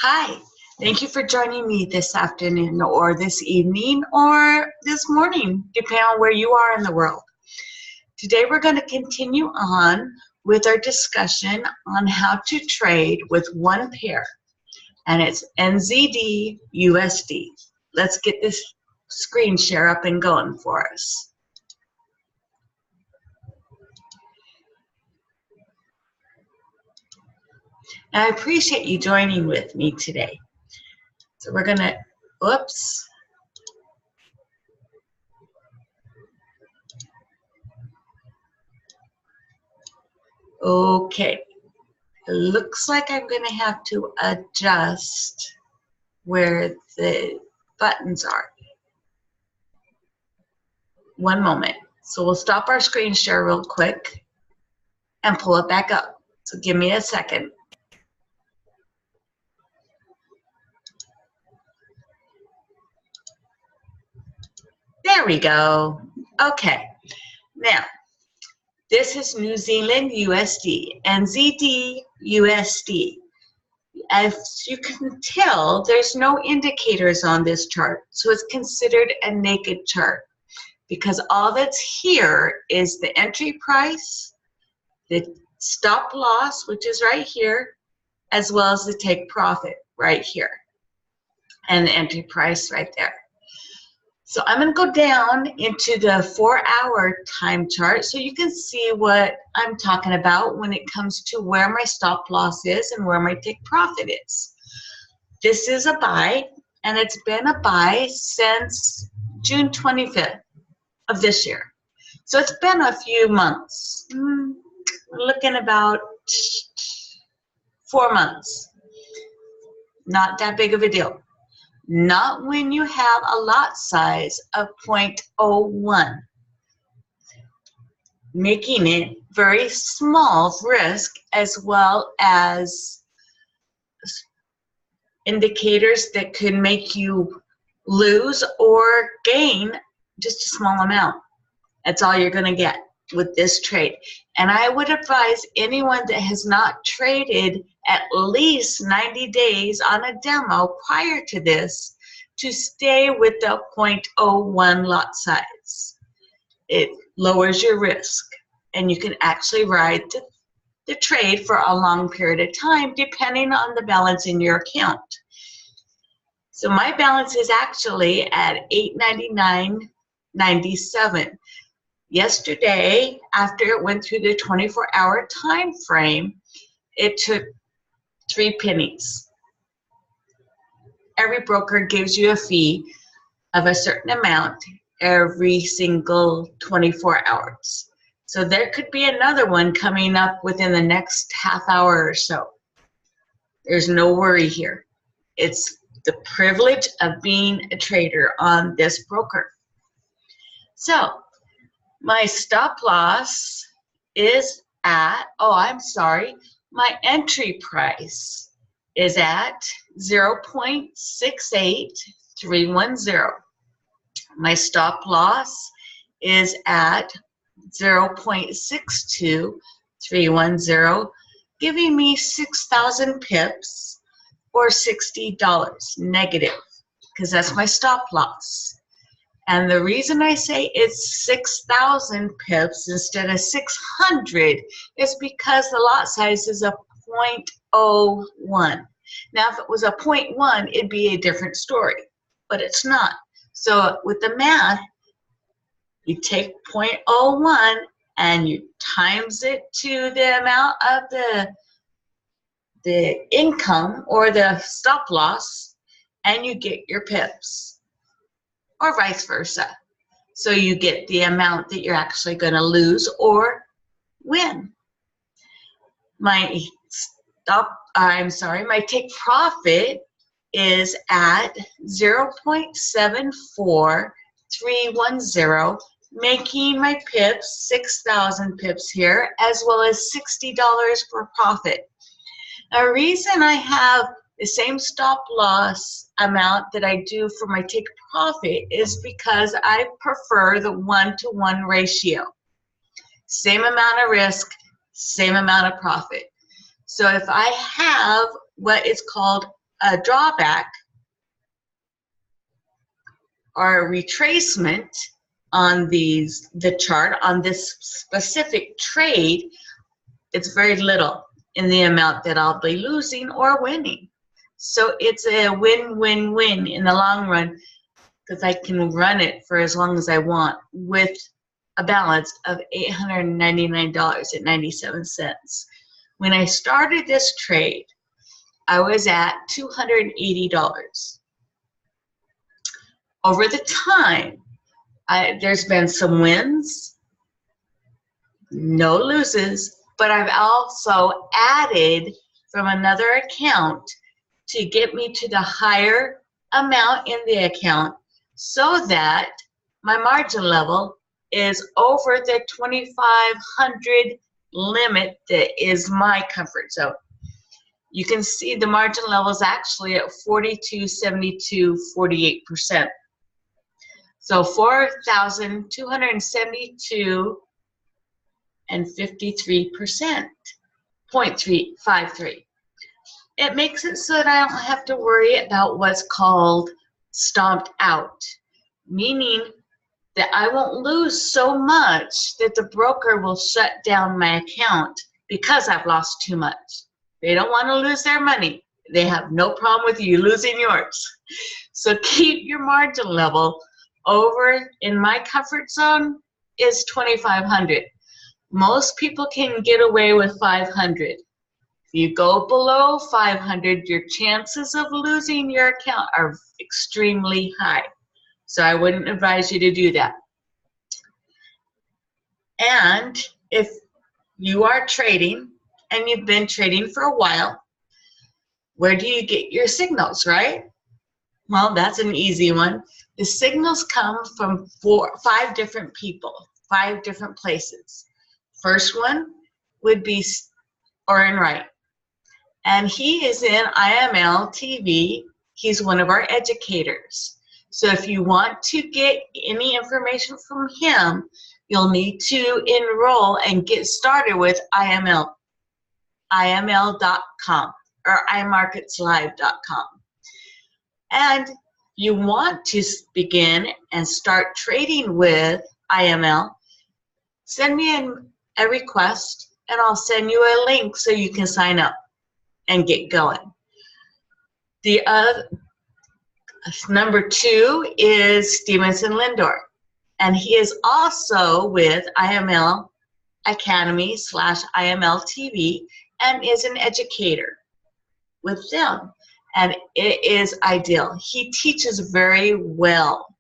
Hi, thank you for joining me this afternoon or this evening or this morning, depending on where you are in the world. Today we're going to continue on with our discussion on how to trade with one pair, and it's NZDUSD. Let's get this screen share up and going for us. And I appreciate you joining with me today. So we're going to, oops. Okay, it looks like I'm going to have to adjust where the buttons are. One moment. So we'll stop our screen share real quick and pull it back up. So give me a second. There we go. Okay. Now, this is New Zealand USD, NZD USD. As you can tell, there's no indicators on this chart, so it's considered a naked chart because all that's here is the entry price, the stop loss, which is right here, as well as the take profit right here, and the entry price right there. So I'm going to go down into the 4-hour time chart so you can see what I'm talking about when it comes to where my stop loss is and where my take profit is. This is a buy, and it's been a buy since June 25th of this year. So it's been a few months. We're looking about 4 months. Not that big of a deal. Not when you have a lot size of 0.01, making it very small risk, as well as indicators that could make you lose or gain just a small amount. That's all you're going to get with this trade. And I would advise anyone that has not traded at least 90 days on a demo prior to this to stay with the 0.01 lot size. It lowers your risk, and you can actually ride the trade for a long period of time depending on the balance in your account. So my balance is actually at $899.97. Yesterday, after it went through the 24-hour time frame, it took 3 pennies. Every broker gives you a fee of a certain amount every single 24 hours. So there could be another one coming up within the next half hour or so. There's no worry here. It's the privilege of being a trader on this broker. So my stop loss is at, my entry price is at 0.68310. My stop loss is at 0.62310, giving me 6,000 pips or $60 negative, because that's my stop loss. And the reason I say it's 6,000 pips instead of 600 is because the lot size is a 0.01. Now, if it was a 0.1, it'd be a different story, but it's not. So with the math, you take 0.01 and you times it to the amount of the income or the stop loss, and you get your pips, or vice versa. So you get the amount that you're actually going to lose or win. My take profit is at 0.74310, making my pips 6,000 pips here, as well as $60 for profit. A reason I have the same stop loss amount that I do for my take profit is because I prefer the 1-to-1 ratio. Same amount of risk, same amount of profit. So if I have what is called a drawback or a retracement on the chart on this specific trade, it's very little in the amount that I'll be losing or winning. So it's a win-win-win in the long run, because I can run it for as long as I want with a balance of $899.97. When I started this trade, I was at $280. Over the time, there's been some wins, no loses, but I've also added from another account to get me to the higher amount in the account so that my margin level is over the 2,500 limit that is my comfort zone. You can see the margin level is actually at 42, 72, 48%. So 4,272 and 53%, 0.353. It makes it so that I don't have to worry about what's called stomped out, meaning that I won't lose so much that the broker will shut down my account because I've lost too much. They don't want to lose their money. They have no problem with you losing yours. So keep your margin level over in my comfort zone is 2,500. Most people can get away with 500. If you go below 500, your chances of losing your account are extremely high. So I wouldn't advise you to do that. And if you are trading and you've been trading for a while, where do you get your signals, right? Well, that's an easy one. The signals come from 5 different people, 5 different places. First one would be Oren Wright. And he is in IML TV. He's one of our educators. So if you want to get any information from him, you'll need to enroll and get started with IML, iml.com or imarketslive.com. And you want to begin and start trading with IML, send me a request and I'll send you a link so you can sign up and get going. The number 2 is Stevenson Lindor, and he is also with IML Academy / IML TV and is an educator with them, and it is ideal. He teaches very well,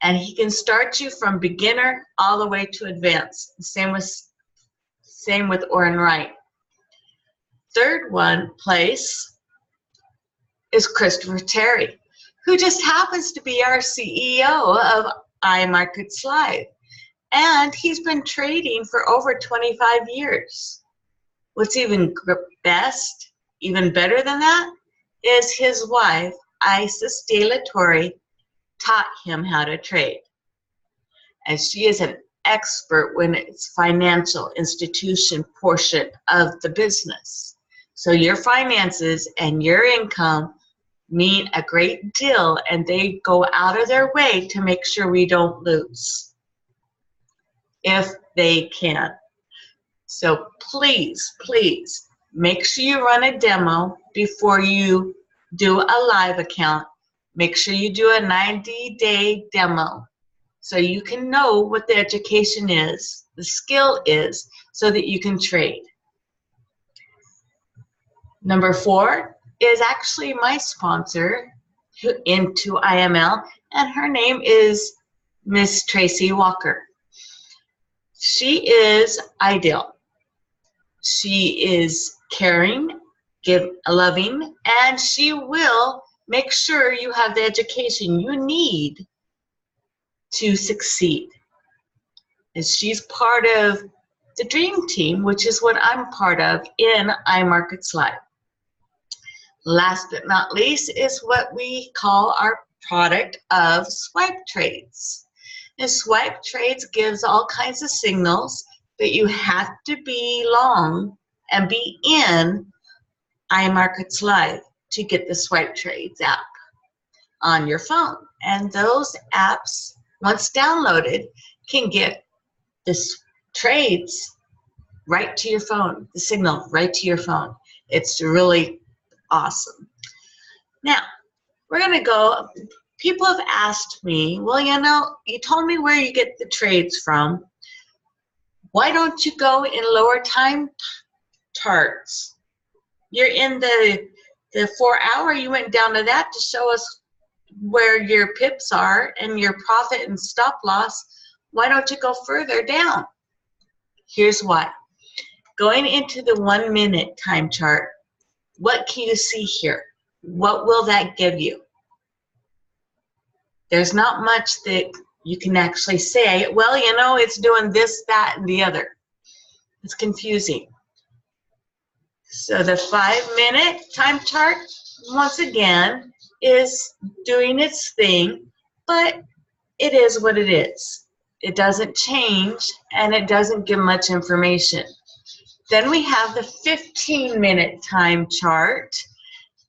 and he can start you from beginner all the way to advanced. Same with Oren Wright. Third place is Christopher Terry, who just happens to be our CEO of iMarkets Live. And he's been trading for over 25 years. What's even best, even better than that, is his wife, Isis De La Torre, taught him how to trade. And she is an expert when it's financial institution portion of the business. So your finances and your income mean a great deal, and they go out of their way to make sure we don't lose, if they can. So please, please make sure you run a demo before you do a live account. Make sure you do a 90-day demo so you can know what the education is, the skill is, so that you can trade. Number 4 is actually my sponsor into IML, and her name is Miss Tracy Walker. She is ideal. She is caring, loving, and she will make sure you have the education you need to succeed. And she's part of the Dream Team, which is what I'm part of in iMarkets Live. Last but not least is what we call our product of swipe trades. And swipe trades gives all kinds of signals, but you have to be long and be in iMarkets Live. to get the Swipe Trades app on your phone. And those apps, once downloaded, can get this trades right to your phone, the signal right to your phone. It's really awesome. Now, we're going to go. People have asked me, well, you know, you told me where you get the trades from. Why don't you go in lower time charts? You're in the 4 hour, you went down to that to show us where your pips are and your profit and stop loss. Why don't you go further down? Here's why. Going into the 1 minute time chart, what can you see here? What will that give you? There's not much that you can actually say, well, you know, it's doing this, that, and the other. It's confusing. So the 5 minute time chart, once again, is doing its thing, but it is what it is. It doesn't change, and it doesn't give much information. Then we have the 15 minute time chart,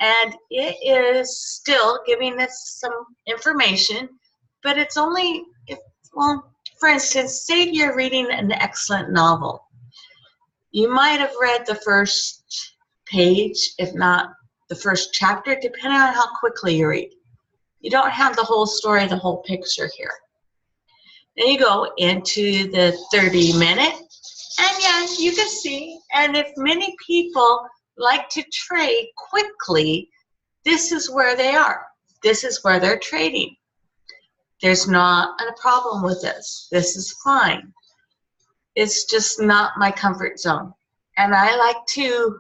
and it is still giving us some information, but it's only, well, for instance, say you're reading an excellent novel. You might have read the first page, if not the first chapter, depending on how quickly you read. You don't have the whole story, the whole picture here. Then you go into the 30 minute, and yes, you can see, and if many people like to trade quickly, this is where they are. This is where they're trading. There's not a problem with this. This is fine. It's just not my comfort zone. And I like to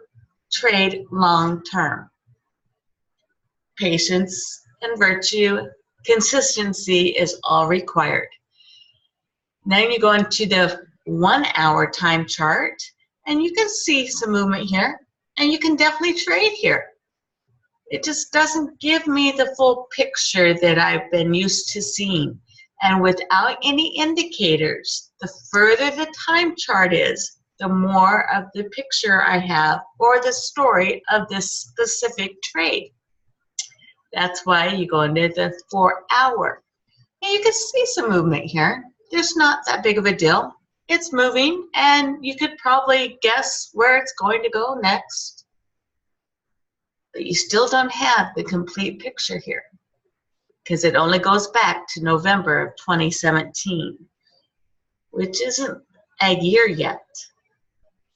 trade long term. Patience and virtue, consistency is all required. Then you go into the 1 hour time chart, and you can see some movement here, and you can definitely trade here. It just doesn't give me the full picture that I've been used to seeing. And without any indicators, the further the time chart is, the more of the picture I have or the story of this specific trade. That's why you go into the 4 hour. And you can see some movement here. There's not that big of a deal. It's moving, and you could probably guess where it's going to go next. But you still don't have the complete picture here, because it only goes back to November of 2017, which isn't a year yet.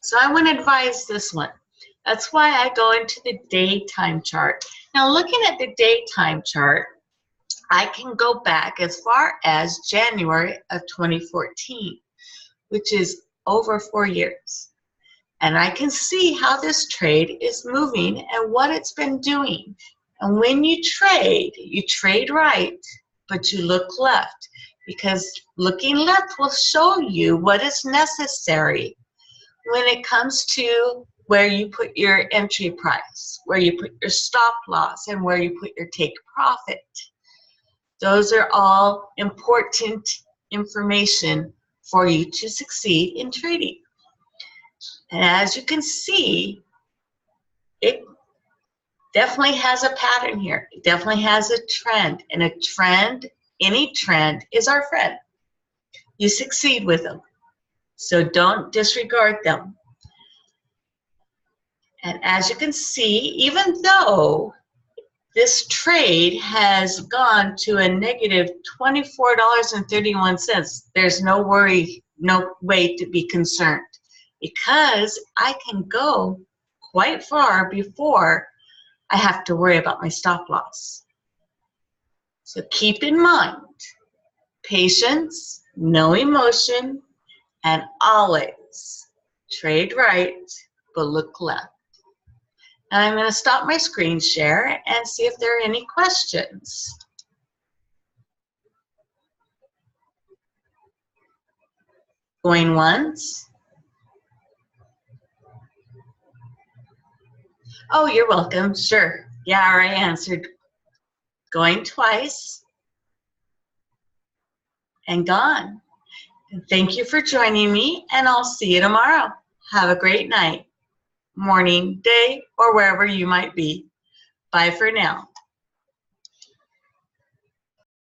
So I wouldn't advise this one. That's why I go into the daytime chart. Now, looking at the daytime chart, I can go back as far as January of 2014, which is over 4 years. And I can see how this trade is moving and what it's been doing. And when you trade right, but you look left, because looking left will show you what is necessary when it comes to where you put your entry price, where you put your stop loss, and where you put your take profit. Those are all important information for you to succeed in trading. And as you can see, it definitely has a pattern here. It definitely has a trend. And a trend, any trend, is our friend. You succeed with them. So don't disregard them. And as you can see, even though this trade has gone to a negative $24.31, there's no worry, no way to be concerned, because I can go quite far before I have to worry about my stop loss. So keep in mind, patience, no emotion, and always trade right, but look left. And I'm going to stop my screen share and see if there are any questions. Going once. Oh, you're welcome. Sure. Yeah, I answered. Going twice. And gone. Thank you for joining me, and I'll see you tomorrow. Have a great night, morning, day, or wherever you might be. Bye for now.